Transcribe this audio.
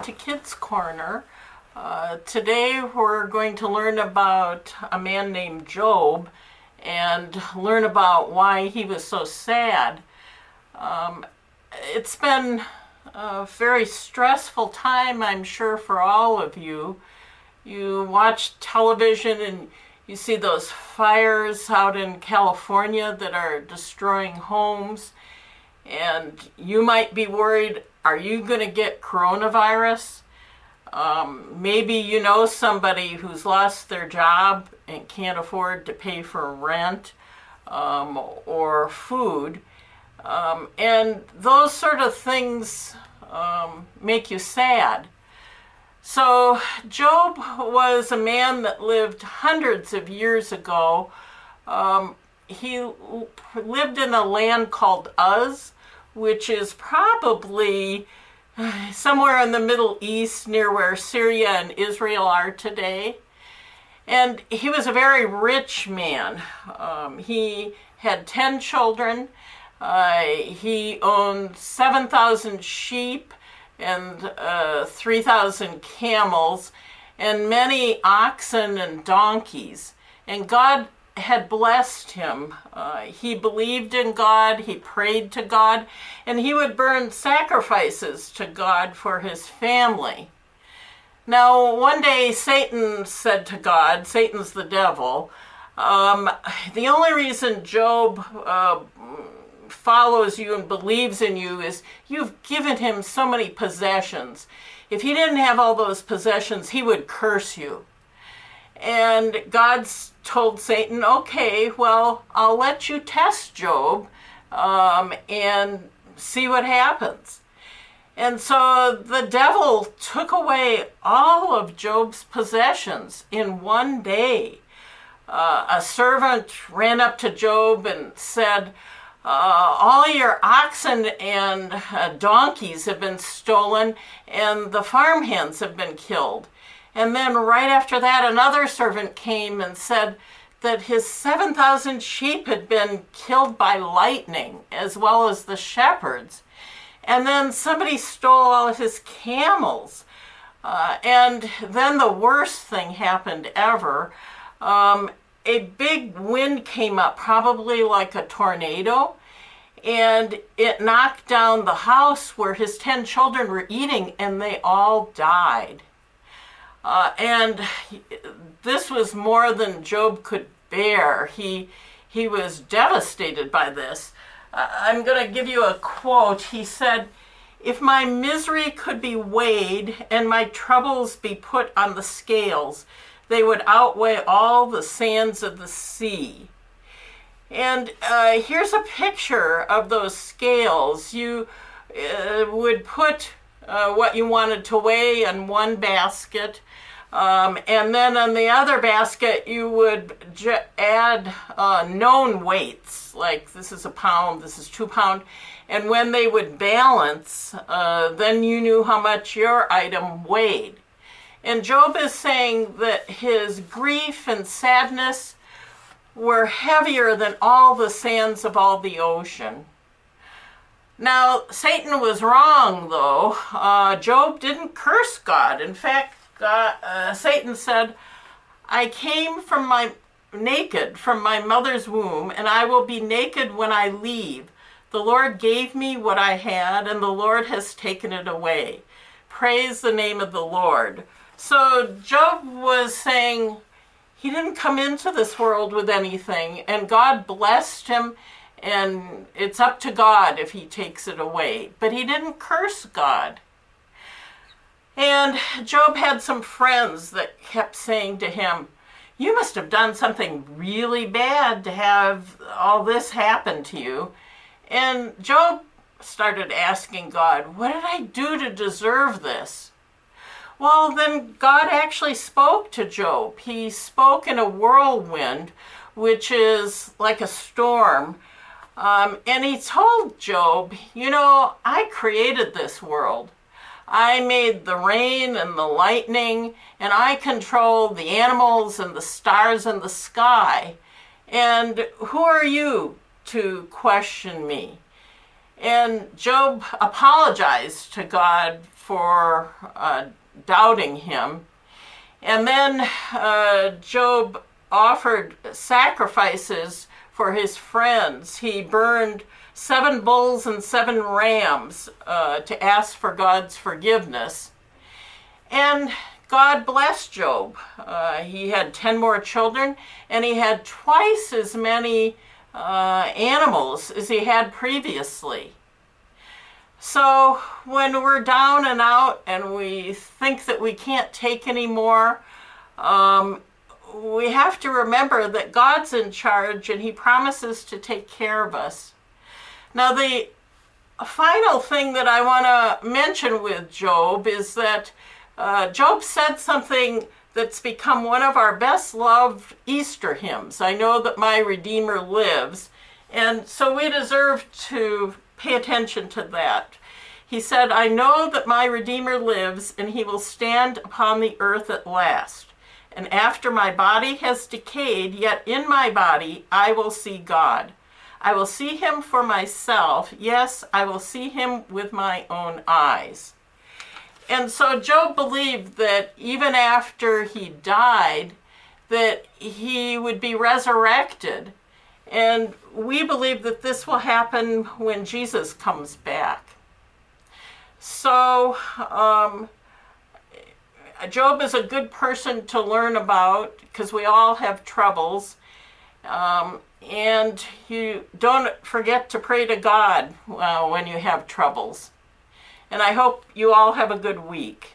to Kids Corner. Today we're going to learn about a man named Job and learn about why he was so sad. It's been a very stressful time, I'm sure, for all of you. You watch television and you see those fires out in California that are destroying homes, and you might be worried, are you going to get coronavirus? Maybe you know somebody who's lost their job and can't afford to pay for rent or food. And those sort of things make you sad. So Job was a man that lived hundreds of years ago. He lived in a land called Uz, which is probably somewhere in the Middle East near where Syria and Israel are today. And he was a very rich man. He had 10 children. He owned 7,000 sheep and 3,000 camels and many oxen and donkeys. And God had blessed him. He believed in God, he prayed to God, and he would burn sacrifices to God for his family. Now, one day Satan said to God, Satan's the devil, the only reason Job follows you and believes in you is you've given him so many possessions. If he didn't have all those possessions, he would curse you. And God told Satan, okay, well, I'll let you test Job and see what happens. And so the devil took away all of Job's possessions in one day. A servant ran up to Job and said, all your oxen and donkeys have been stolen, and the farmhands have been killed. And then right after that, another servant came and said that his 7,000 sheep had been killed by lightning, as well as the shepherds. And then somebody stole all of his camels. And then the worst thing happened ever. A big wind came up, probably like a tornado, and it knocked down the house where his 10 children were eating, and they all died. And this was more than Job could bear. He was devastated by this. I'm going to give you a quote. He said, "If my misery could be weighed and my troubles be put on the scales, they would outweigh all the sands of the sea." And here's a picture of those scales. You would put what you wanted to weigh in one basket, and then on the other basket you would add known weights, like this is a pound, this is 2 pounds, and when they would balance, then you knew how much your item weighed. And Job is saying that his grief and sadness were heavier than all the sands of all the ocean. Now, Satan was wrong, though. Job didn't curse God. In fact, Satan said, "I came naked from my mother's womb, and I will be naked when I leave. The Lord gave me what I had, and the Lord has taken it away. Praise the name of the Lord." So Job was saying he didn't come into this world with anything, and God blessed him, and it's up to God if he takes it away. But he didn't curse God. And Job had some friends that kept saying to him, "You must have done something really bad to have all this happen to you." And Job started asking God, "What did I do to deserve this?" Well, then God actually spoke to Job. He spoke in a whirlwind, which is like a storm. And he told Job, "You know, I created this world. I made the rain and the lightning, and I control the animals and the stars in the sky. And who are you to question me?" And Job apologized to God for doubting him. And then Job offered sacrifices for his friends. He burned 7 bulls and 7 rams to ask for God's forgiveness. And God blessed Job. He had 10 more children, and he had twice as many animals as he had previously. So when we're down and out and we think that we can't take any more, we have to remember that God's in charge and he promises to take care of us. Now, the final thing that I want to mention with Job is that Job said something that's become one of our best loved Easter hymns. I know that my Redeemer lives, and so we deserve to pay attention to that. He said, I know that my Redeemer lives, and he will stand upon the earth at last. And after my body has decayed, yet in my body I will see God. I will see him for myself. Yes, I will see him with my own eyes. And so Job believed that even after he died, that he would be resurrected. And we believe that this will happen when Jesus comes back. So Job is a good person to learn about because we all have troubles. And you don't forget to pray to God when you have troubles. And I hope you all have a good week.